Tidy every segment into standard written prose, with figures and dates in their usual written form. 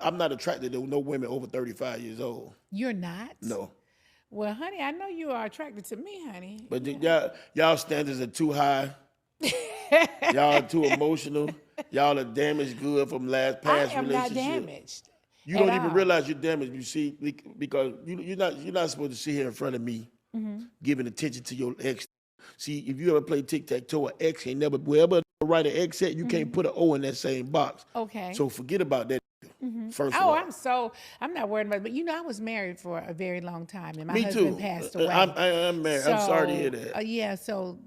I'm not attracted to no women over 35 years old. You're not? No. Well, honey, I know you are attracted to me, honey. But y'all standards are too high. Y'all are too emotional. Y'all are damaged good from past I am not relationship. damaged. You at don't even all. realize you're damaged. You see, because you're not supposed to sit here in front of me giving attention to your ex. See, if you ever play tic-tac-toe, an X ain't never, wherever write an X at, you can't put an O in that same box. Okay. So forget about that. First of all. I'm not worried about it. But I was married for a very long time and my Me husband too. passed away. I'm married. I'm sorry to hear that. Yeah, so,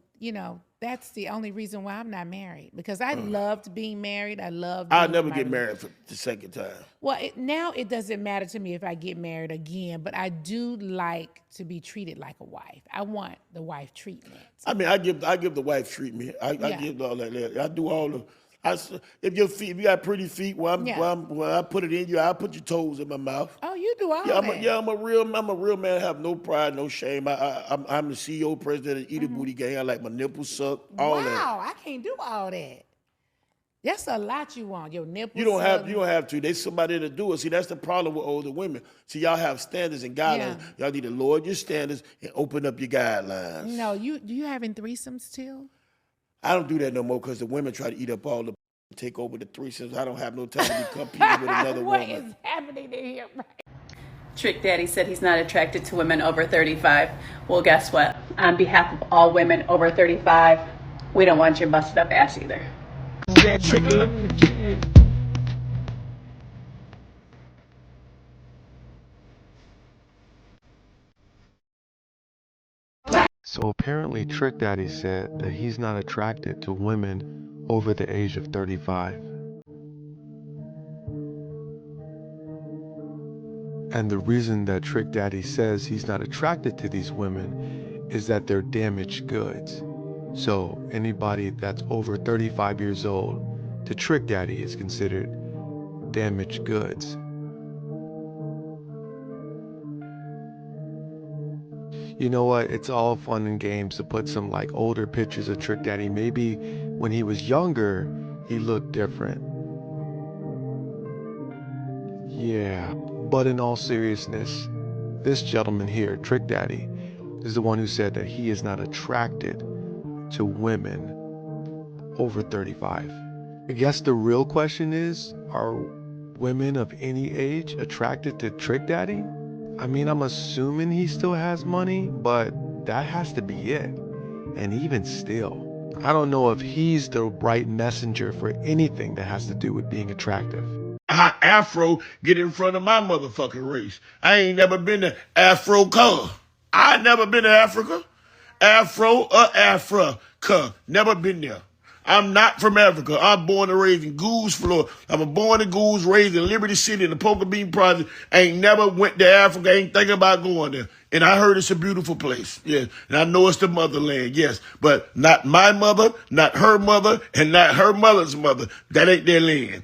that's the only reason why I'm not married because I loved being married. I loved I'll being never with get my- married for the second time. Well, now it doesn't matter to me if I get married again, but I do like to be treated like a wife. I want the wife treatment. I mean, I give the wife treatment. I Yeah. give all that. I do all the. If you got pretty feet, when I put it in you, I put your toes in my mouth. Oh, you do all Yeah, that. I'm a real man. I have no pride, no shame. I'm the CEO, president of Eat a Booty Gang. I like my nipples sucked, all that. Wow, I can't do all that. That's a lot you want. Your nipples. You don't have to. There's somebody to do it. See, that's the problem with older women. See, y'all have standards and guidelines. Yeah. Y'all need to lower your standards and open up your guidelines. No, do you having threesomes still? I don't do that no more because the women try to eat up all the take over the threesomes. I don't have no time to be competing with another What woman. is happening in here? Trick Daddy said he's not attracted to women over 35. Well, guess what? On behalf of all women over 35, we don't want your busted up ass either. So apparently Trick Daddy said that he's not attracted to women over the age of 35. And the reason that Trick Daddy says he's not attracted to these women is that they're damaged goods. So anybody that's over 35 years old to Trick Daddy is considered damaged goods. You know what? It's all fun and games to put some like older pictures of Trick Daddy. Maybe when he was younger, he looked different. Yeah, but in all seriousness, this gentleman here, Trick Daddy, is the one who said that he is not attracted to women over 35. I guess the real question is, are women of any age attracted to Trick Daddy? I mean, I'm assuming he still has money, but that has to be it. And even still, I don't know if he's the right messenger for anything that has to do with being attractive. Afro get in front of my motherfucking race. I ain't never been to Africa. I never been to Africa. Afro or Africa. Never been there. I'm not from Africa. I'm born and raised in Goose, Florida. I'm born in Goose, raised in Liberty City in the Poker Bean Project. I ain't never went to Africa. I ain't thinking about going there. And I heard it's a beautiful place. Yeah. And I know it's the motherland. Yes. But not my mother, not her mother, and not her mother's mother. That ain't their land.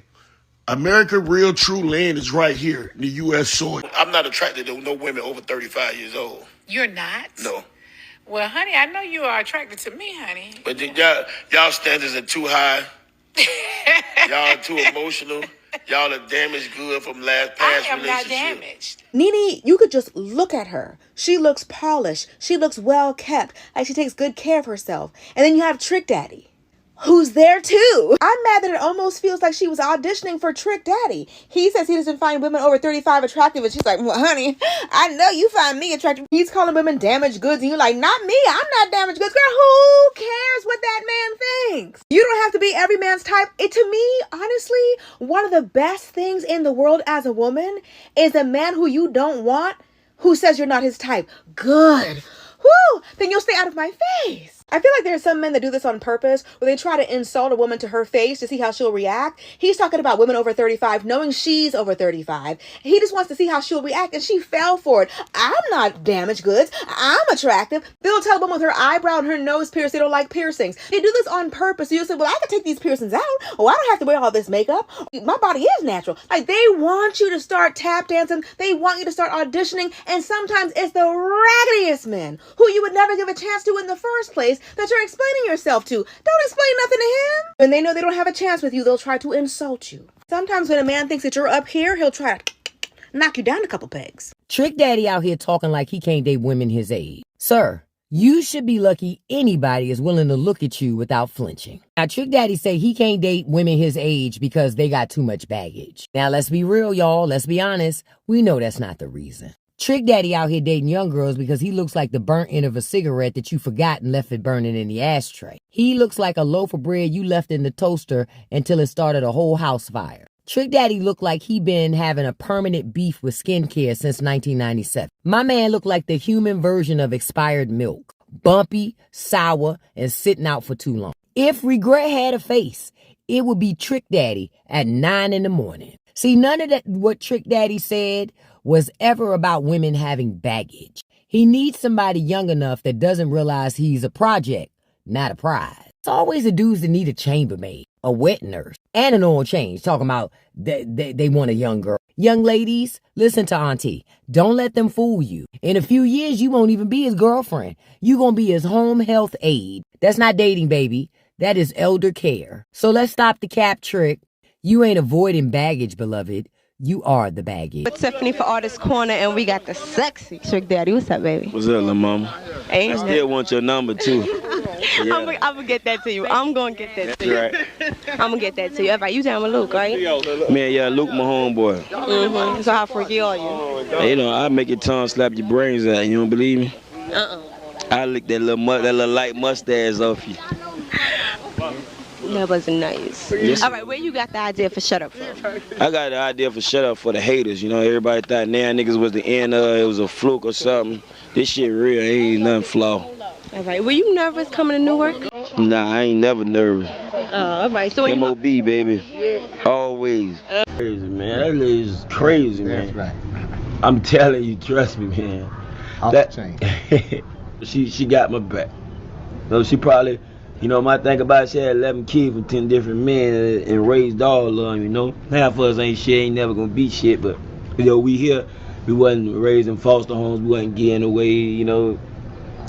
America, real true land is right here in the U.S. soil. I'm not attracted to no women over 35 years old. You're not? No. Well, honey, I know you are attracted to me, honey. But y'all standards are too high. Y'all are too emotional. Y'all are damaged good from past I am not relationship. damaged. Nene, you could just look at her. She looks polished. She looks well kept. Like she takes good care of herself. And then you have Trick Daddy, who's there too. I'm mad that it almost feels like she was auditioning for Trick Daddy. He says he doesn't find women over 35 attractive, and she's like, well, honey, I know you find me attractive. He's calling women damaged goods, and you're like, not me, I'm not damaged goods. Girl, who cares what that man thinks? You don't have to be every man's type. To me, honestly, one of the best things in the world as a woman is a man who you don't want, who says you're not his type. Good. Whew, then you'll stay out of my face. I feel like there are some men that do this on purpose, where they try to insult a woman to her face to see how she'll react. He's talking about women over 35, knowing she's over 35. He just wants to see how she'll react, and she fell for it. I'm not damaged goods. I'm attractive. They'll tell a woman with her eyebrow and her nose pierced they don't like piercings. They do this on purpose. So you'll say, well, I can take these piercings out. Oh, I don't have to wear all this makeup. My body is natural. Like, they want you to start tap dancing. They want you to start auditioning. And sometimes it's the raggediest men who you would never give a chance to in the first place that you're explaining yourself to. Don't explain nothing to him. When they know they don't have a chance with you, they'll try to insult you. Sometimes when a man thinks that you're up here, he'll try to knock you down a couple pegs. Trick Daddy out here talking like he can't date women his age. Sir, you should be lucky anybody is willing to look at you without flinching. Now, Trick Daddy say he can't date women his age because they got too much baggage. Now, let's be real, y'all. Let's be honest. We know that's not the reason. Trick Daddy out here dating young girls because he looks like the burnt end of a cigarette that you forgot and left it burning in the ashtray. He looks like a loaf of bread you left in the toaster until it started a whole house fire. Trick Daddy looked like he been having a permanent beef with skincare since 1997. My man looked like the human version of expired milk. Bumpy, sour, and sitting out for too long. If regret had a face, it would be Trick Daddy at 9 in the morning. See, none of that what Trick Daddy said was ever about women having baggage. He needs somebody young enough that doesn't realize he's a project, not a prize. It's always the dudes that need a chambermaid, a wet nurse, and an oil change talking about they want a young girl. Young ladies, listen to Auntie. Don't let them fool you. In a few years, you won't even be his girlfriend. You gonna be his home health aide. That's not dating, baby. That is elder care. So let's stop the cap trick. You ain't avoiding baggage, beloved. You are the baggage. With Tiffany for Artist Corner, and we got the sexy Trick Daddy. What's up, baby? What's up, little mama? Ain't I still want your number, too. Yeah. I'm gonna get that to you. I'm gonna get that to you. That's right. I'm gonna get that to you. Everybody, you down with Luke, right? Man, yeah, Luke, my homeboy. Mm-hmm. So how freaky are you? Hey, you know, I make your tongue slap your brains out. You don't believe me? I lick that little light mustache off you. That was nice. Yes. All right, where you got the idea for Shut Up from? I got the idea for Shut Up for the haters. You know, everybody thought now niggas was the end of it was a fluke or something. This shit real. Ain't nothing flaw. All right, were you nervous coming to Newark? Nah, I ain't never nervous. All right, so when MOB, baby. Always. Crazy, man. That lady's crazy, man. That's right. I'm telling you, trust me, man. Off the chain. She got my back. So she probably, you know, my thing about it, she had 11 kids from 10 different men and raised all of them, you know. Half of us ain't shit, ain't never gonna be shit, but, you know, we here, we wasn't raised in foster homes, we wasn't getting away, you know,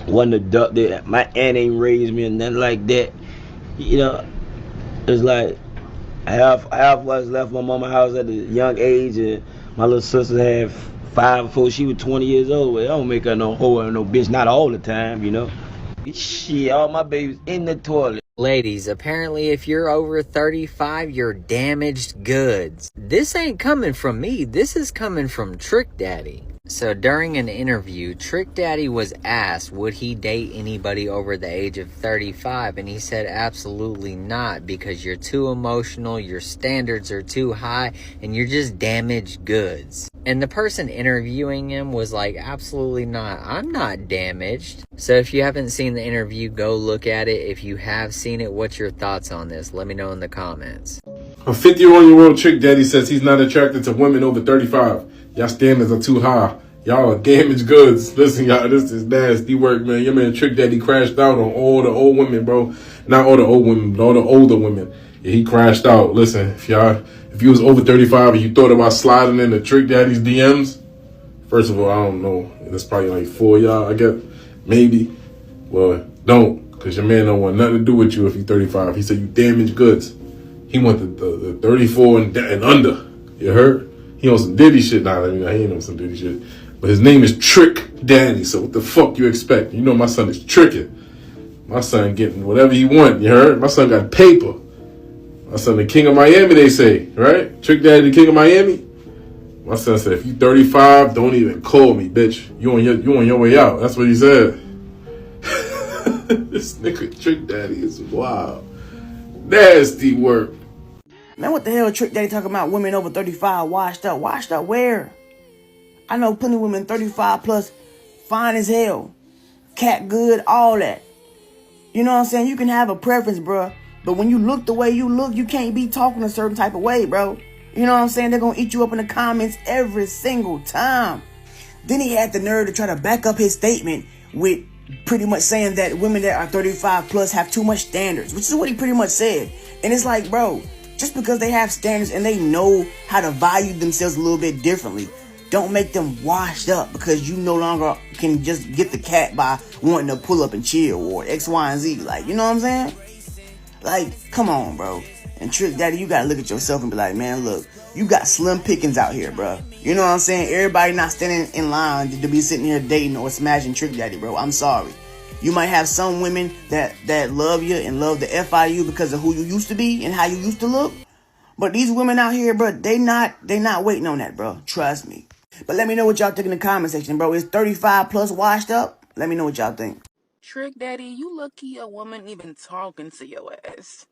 wasn't adopted. My aunt ain't raised me and nothing like that. You know, it's like half of us left my mama's house at a young age, and my little sister had 5 before she was 20 years old. Well, I don't make her no hoe or no bitch, not all the time, you know. Shit, all my babies in the toilet. Ladies, apparently if you're over 35, you're damaged goods. This ain't coming from me. This is coming from Trick Daddy. So during an interview, Trick Daddy was asked, would he date anybody over the age of 35? And he said, absolutely not, because you're too emotional, your standards are too high, and you're just damaged goods. And the person interviewing him was like, absolutely not. I'm not damaged. So if you haven't seen the interview, go look at it. If you have seen it, what's your thoughts on this? Let me know in the comments. A 51-year-old Trick Daddy says he's not attracted to women over 35. Y'all standards are too high. Y'all are damaged goods. Listen, y'all, this is nasty work, man. Your man Trick Daddy crashed out on all the old women, bro. Not all the old women, but all the older women. Yeah, he crashed out. Listen, if you was over 35 and you thought about sliding into Trick Daddy's DMs, first of all, I don't know. There's probably like 4 of y'all, I guess. Maybe. Well, don't, because your man don't want nothing to do with you if you're 35. He said you damaged goods. He went the 34 and under. You heard? He on some Diddy shit. Nah, he ain't on some Diddy shit. But his name is Trick Daddy, so what the fuck you expect? You know my son is tricking. My son getting whatever he want, you heard? My son got paper. My son the king of Miami, they say, right? Trick Daddy the king of Miami? My son said, if you 35, don't even call me, bitch. You on your way out. That's what he said. This nigga Trick Daddy is wild. Nasty work. Man, what the hell Trick Daddy talking about women over 35 washed up? Washed up where? I know plenty of women 35 plus, fine as hell, cat good, all that. You know what I'm saying? You can have a preference, bro. But when you look the way you look, you can't be talking a certain type of way, bro. You know what I'm saying? They're going to eat you up in the comments every single time. Then he had the nerve to try to back up his statement with pretty much saying that women that are 35 plus have too much standards, which is what he pretty much said. And it's like, bro, just because they have standards and they know how to value themselves a little bit differently, don't make them washed up because you no longer can just get the cat by wanting to pull up and chill or X, Y, and Z. Like, you know what I'm saying? Like, come on, bro. And Trick Daddy, you gotta look at yourself and be like, man, look, you got slim pickings out here, bro. You know what I'm saying? Everybody not standing in line to be sitting here dating or smashing Trick Daddy, bro. I'm sorry. You might have some women that love you and love the F out of you because of who you used to be and how you used to look. But these women out here, bro, they not waiting on that, bro. Trust me. But let me know what y'all think in the comment section, bro. Is 35 plus washed up? Let me know what y'all think. Trick Daddy, you lucky a woman even talking to your ass.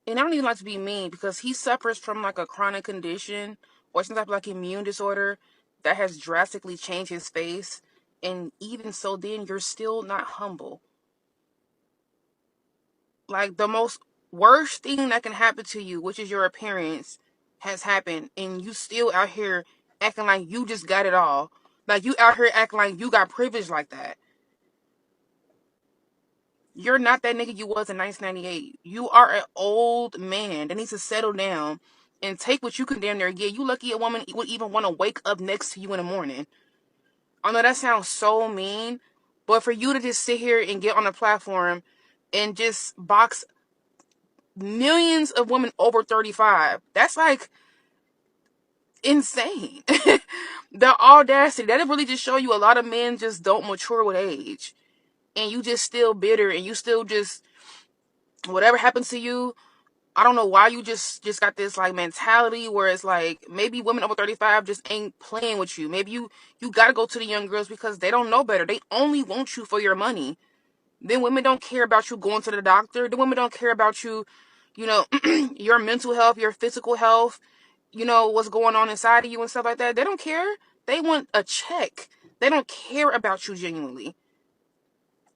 And I don't even like to be mean because he suffers from like a chronic condition or some type of like immune disorder that has drastically changed his face. And even so, then you're still not humble. Like the most worst thing that can happen to you, which is your appearance, has happened. And you still out here acting like you just got it all. Like you out here acting like you got privilege like that. You're not that nigga you was in 1998. You are an old man that needs to settle down and take what you can damn near get. You lucky a woman would even want to wake up next to you in the morning. I know that sounds so mean, but for you to just sit here and get on a platform and just box millions of women over 35, that's like insane. The audacity, that'll really just show you a lot of men just don't mature with age. And you just still bitter and you still just, whatever happens to you, I don't know why you just got this like mentality where it's like maybe women over 35 just ain't playing with you. Maybe you gotta go to the young girls because they don't know better. They only want you for your money. Then women don't care about you going to the doctor. The women don't care about you, you know, your mental health, your physical health, you know, what's going on inside of you and stuff like that. They don't care. They want a check. They don't care about you genuinely.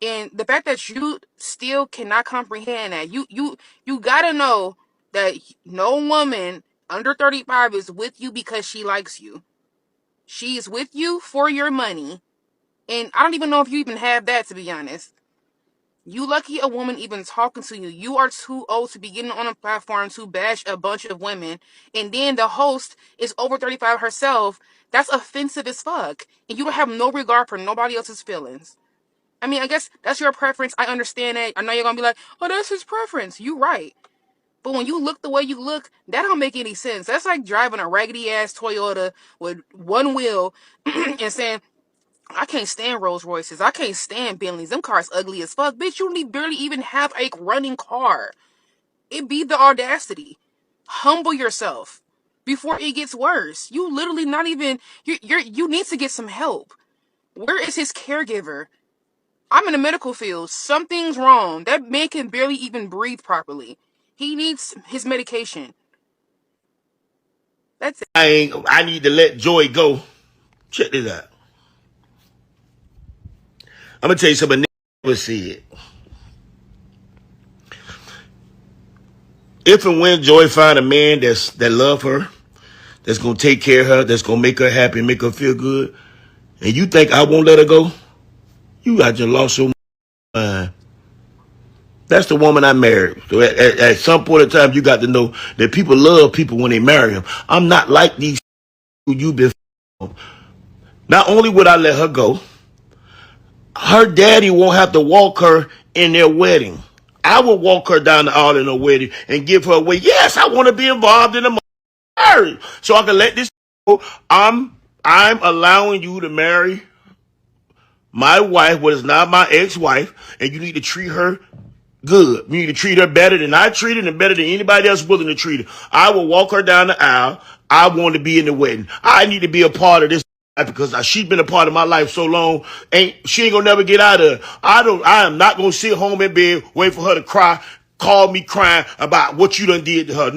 And the fact that you still cannot comprehend that, you gotta know that no woman under 35 is with you because she likes you. She is with you for your money. And I don't even know if you even have that, to be honest. You lucky a woman even talking to you. You are too old to be getting on a platform to bash a bunch of women. And then the host is over 35 herself. That's offensive as fuck. And you don't have no regard for nobody else's feelings. I mean, I guess that's your preference. I understand that. I know you're going to be like, oh, that's his preference. You right. But when you look the way you look, that don't make any sense. That's like driving a raggedy-ass Toyota with one wheel and saying, I can't stand Rolls Royces. I can't stand Bentleys. Them cars ugly as fuck. Bitch, you barely even have a running car. It be the audacity. Humble yourself before it gets worse. You literally not even, you need to get some help. Where is his caregiver? I'm in the medical field. Something's wrong. That man can barely even breathe properly. He needs his medication. That's it. I need to let Joy go. Check this out. I'm gonna tell you something I never said. If and when Joy find a man that love her, that's gonna take care of her, that's gonna make her happy, make her feel good, and you think I won't let her go, you got just lost your mind. That's the woman I married. So at some point in time, you got to know that people love people when they marry them. I'm not like these who you've been. Not only would I let her go, her daddy won't have to walk her in their wedding. I will walk her down the aisle in her wedding and give her away. Yes, I want to be involved in the marriage, so I can let this go. I'm allowing you to marry my wife, what is not my ex-wife, and you need to treat her good. You need to treat her better than I treat her and better than anybody else willing to treat her. I will walk her down the aisle. I want to be in the wedding. I need to be a part of this because she's been a part of my life so long. She ain't gonna never get out of it. I am not gonna sit home in bed, wait for her to cry, call me crying about what you done did to her.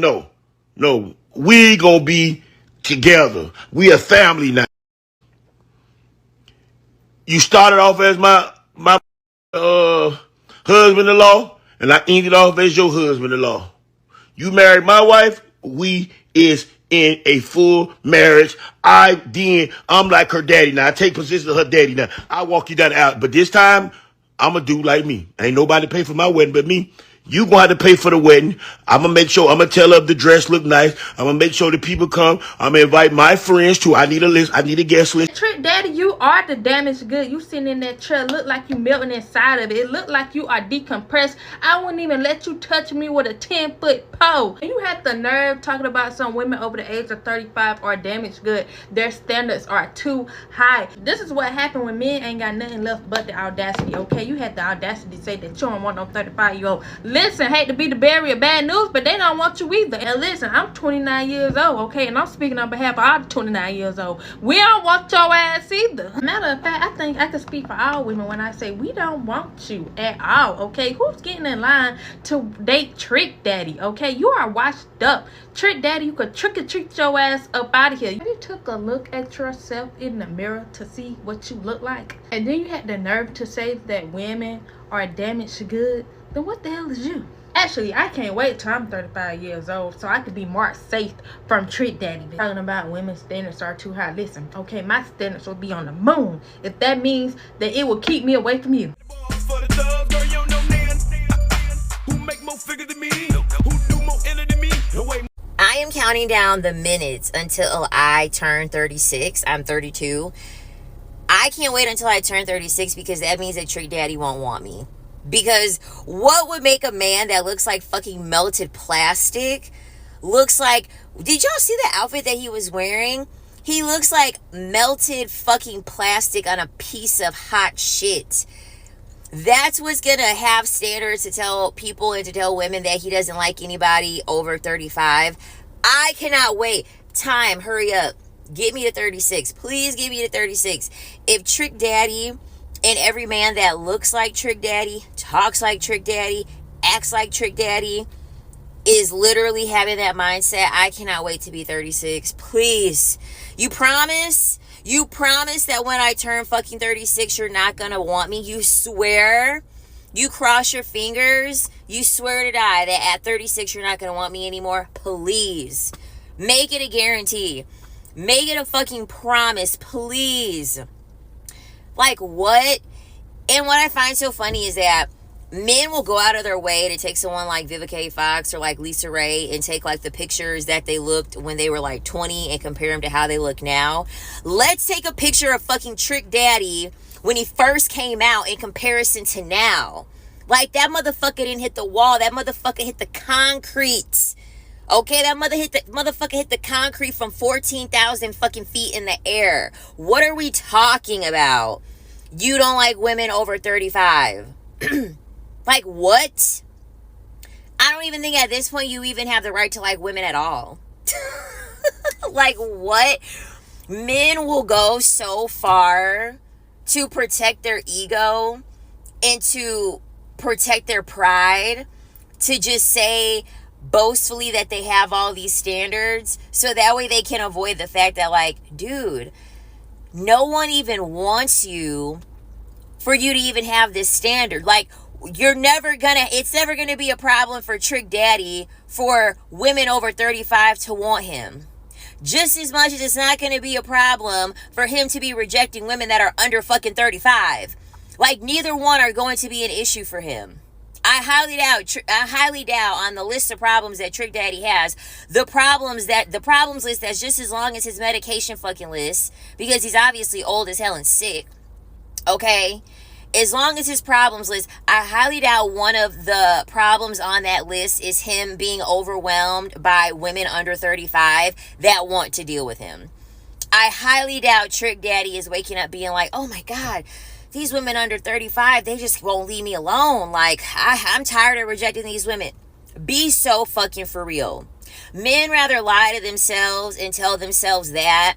No. We gonna be together. We a family now. You started off as my husband-in-law, and I ended off as your husband-in-law. You married my wife, we is in a full marriage. I'm like her daddy now. I take position of her daddy now. I walk you down the aisle. But this time, I'm going to do like me. Ain't nobody pay for my wedding but me. You gonna have to pay for the wedding. I'm gonna make sure, I'm gonna tell her the dress look nice. I'm gonna make sure the people come. I'm gonna invite my friends too. I need a list. I need a guest list. Trick Daddy, you are the damaged good. You sitting in that chair, look like you melting inside of it. It look like you are decompressed. I wouldn't even let you touch me with a 10-foot pole. You have the nerve talking about some women over the age of 35 are damaged good. Their standards are too high. This is what happened when men ain't got nothing left but the audacity, okay? You had the audacity to say that you don't want no 35-year-old. Listen, hate to be the bearer of bad news, but they don't want you either. And listen, I'm 29 years old, okay? And I'm speaking on behalf of all 29 years old. We don't want your ass either. Matter of fact, I think I can speak for all women when I say we don't want you at all, okay? Who's getting in line to date Trick Daddy, okay? You are washed up. Trick Daddy, you could trick or treat your ass up out of here. You took a look at yourself in the mirror to see what you look like, and then you had the nerve to say that women are damaged good. Then what the hell is you? Actually, I can't wait till I'm 35 years old so I could be marked safe from Trick Daddy. Talking about women's standards are too high. Listen, okay, my standards will be on the moon if that means that it will keep me away from you. I am counting down the minutes until I turn 36. I'm 32. I can't wait until I turn 36 because that means that Trick Daddy won't want me. Because what would make a man that looks like fucking melted plastic, looks like, did y'all see the outfit that he was wearing? He looks like melted fucking plastic on a piece of hot shit. That's what's gonna have standards to tell people and to tell women that he doesn't like anybody over 35. I cannot wait. Time, hurry up. Get me to 36. Please get me to 36. If Trick Daddy and every man that looks like Trick Daddy, talks like Trick Daddy, acts like Trick Daddy, is literally having that mindset, I cannot wait to be 36. Please. You promise? You promise that when I turn fucking 36, you're not gonna want me? You swear? You cross your fingers? You swear to die that at 36, you're not gonna want me anymore? Please. Make it a guarantee. Make it a fucking promise, please. Like, what? And what I find so funny is that men will go out of their way to take someone like Vivica Fox or like Lisa Ray and take like the pictures that they looked when they were like 20 and compare them to how they look now. Let's take a picture of fucking Trick Daddy when he first came out in comparison to now. Like, that motherfucker didn't hit the wall. That motherfucker hit the concrete. Okay, that motherfucker hit the concrete from 14,000 fucking feet in the air. What are we talking about? You don't like women over 35. Like, what? I don't even think at this point you even have the right to like women at all. Like, what? Men will go so far to protect their ego and to protect their pride to just say boastfully that they have all these standards so that way they can avoid the fact that, like, dude, no one even wants you for you to even have this standard. Like, it's never gonna be a problem for Trick Daddy for women over 35 to want him. Just as much as it's not gonna be a problem for him to be rejecting women that are under fucking 35. Like, neither one are going to be an issue for him. I highly doubt on the list of problems that Trick Daddy has, the problems list that's just as long as his medication fucking list, because he's obviously old as hell and sick. Okay? As long as his problems list, I highly doubt one of the problems on that list is him being overwhelmed by women under 35 that want to deal with him. I highly doubt Trick Daddy is waking up being like, oh my God, these women under 35, they just won't leave me alone. Like, I'm tired of rejecting these women. Be so fucking for real. Men rather lie to themselves and tell themselves that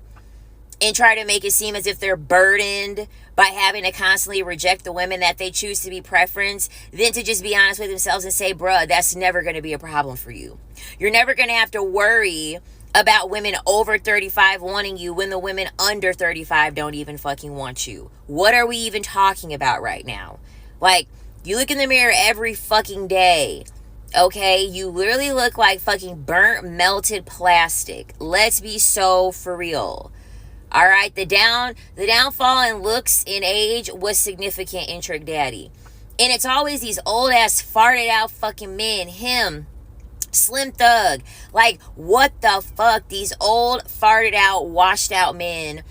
and try to make it seem as if they're burdened by having to constantly reject the women that they choose to be preference than to just be honest with themselves and say, bruh, that's never going to be a problem for you. You're never going to have to worry about women over 35 wanting you when the women under 35 don't even fucking want you. What are we even talking about right now? Like, you look in the mirror every fucking day, okay? You literally look like fucking burnt, melted plastic. Let's be so for real. All right, the downfall in looks in age was significant in Trick Daddy. And it's always these old ass farted out fucking men. Him, Slim Thug. Like, what the fuck? These old farted out, washed out men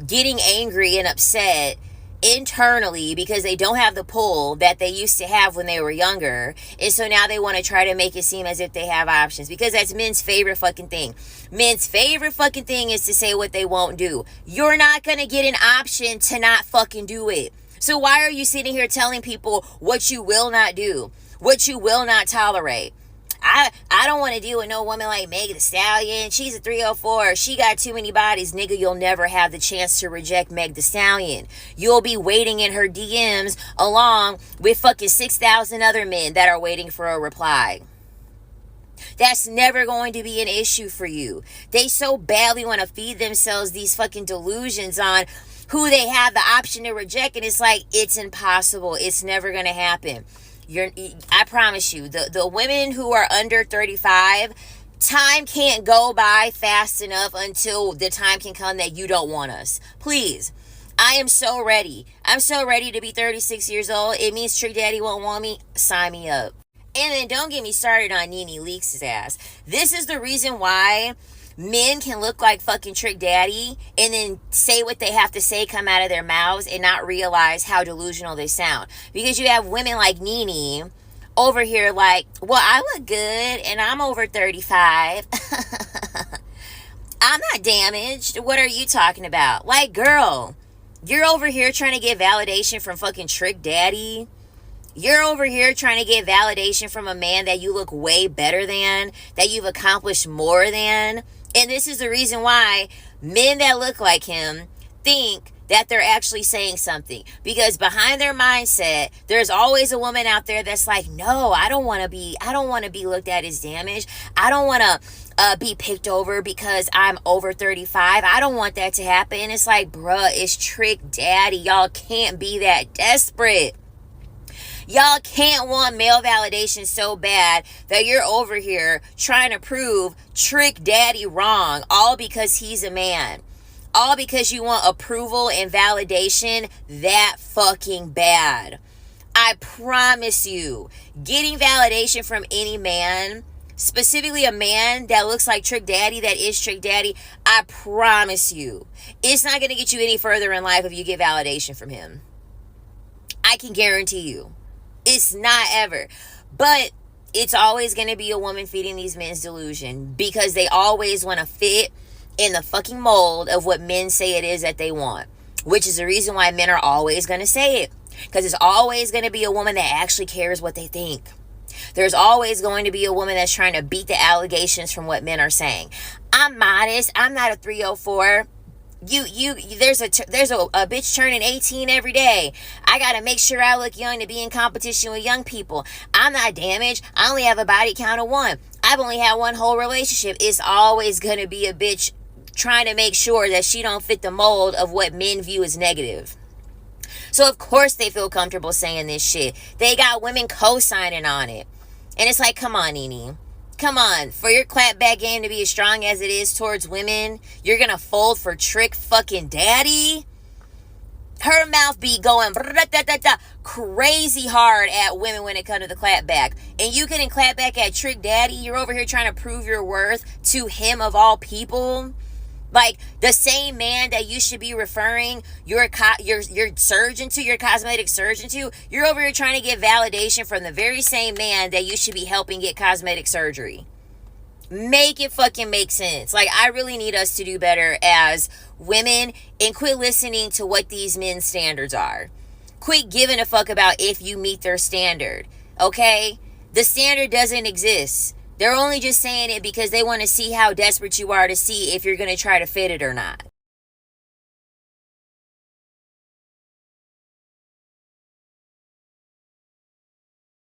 getting angry and upset internally because they don't have the pull that they used to have when they were younger, and so now they want to try to make it seem as if they have options, because that's men's favorite fucking thing. Men's favorite fucking thing is to say what they won't do. You're not gonna get an option to not fucking do it. So why are you sitting here telling people what you will not do, what you will not tolerate? I don't want to deal with no woman like Meg the Stallion. She's a 304. She got too many bodies. Nigga, you'll never have the chance to reject Meg the Stallion. You'll be waiting in her DMs along with fucking 6,000 other men that are waiting for a reply. That's never going to be an issue for you. They so badly want to feed themselves these fucking delusions on who they have the option to reject, and it's like, it's impossible. It's never going to happen. I promise you, the women who are under 35, time can't go by fast enough until the time can come that you don't want us. Please. I am so ready. I'm so ready to be 36 years old. It means Trick Daddy won't want me. Sign me up. And then don't get me started on Nene Leaks' ass. This is the reason why men can look like fucking Trick Daddy and then say what they have to say come out of their mouths and not realize how delusional they sound. Because you have women like Nene over here like, well, I look good and I'm over 35. I'm not damaged. What are you talking about? Like, girl, you're over here trying to get validation from fucking Trick Daddy. You're over here trying to get validation from a man that you look way better than, that you've accomplished more than. And this is the reason why men that look like him think that they're actually saying something. Because behind their mindset, there's always a woman out there that's like, no, I don't want to be looked at as damaged. I don't want to be picked over because I'm over 35. I don't want that to happen. And it's like, bruh, it's Trick Daddy. Y'all can't be that desperate. Y'all can't want male validation so bad that you're over here trying to prove Trick Daddy wrong, all because he's a man. All because you want approval and validation that fucking bad. I promise you, getting validation from any man, specifically a man that looks like Trick Daddy, that is Trick Daddy, I promise you, it's not going to get you any further in life if you get validation from him. I can guarantee you. It's not ever. But it's always going to be a woman feeding these men's delusion, because they always want to fit in the fucking mold of what men say it is that they want, which is the reason why men are always going to say it, because it's always going to be a woman that actually cares what they think. There's always going to be a woman that's trying to beat the allegations from what men are saying. I'm modest. I'm not a 304. There's a bitch turning 18 every day. I gotta make sure I look young to be in competition with young people. I'm not damaged. I only have a body count of 1. I've only had one whole relationship. It's always gonna be a bitch trying to make sure that she don't fit the mold of what men view as negative. So of course they feel comfortable saying this shit. They got women co-signing on it. And it's like, come on, Nene. Come on, for your clapback game to be as strong as it is towards women, you're gonna fold for Trick fucking Daddy? Her mouth be going crazy hard at women when it comes to the clapback. And you couldn't clap back at Trick Daddy? You're over here trying to prove your worth to him of all people? Like, the same man that you should be referring your surgeon to, your cosmetic surgeon to, you're over here trying to get validation from the very same man that you should be helping get cosmetic surgery. Make it fucking make sense. Like, I really need us to do better as women and quit listening to what these men's standards are. Quit giving a fuck about if you meet their standard, okay? The standard doesn't exist. They're only just saying it because they want to see how desperate you are to see if you're going to try to fit it or not.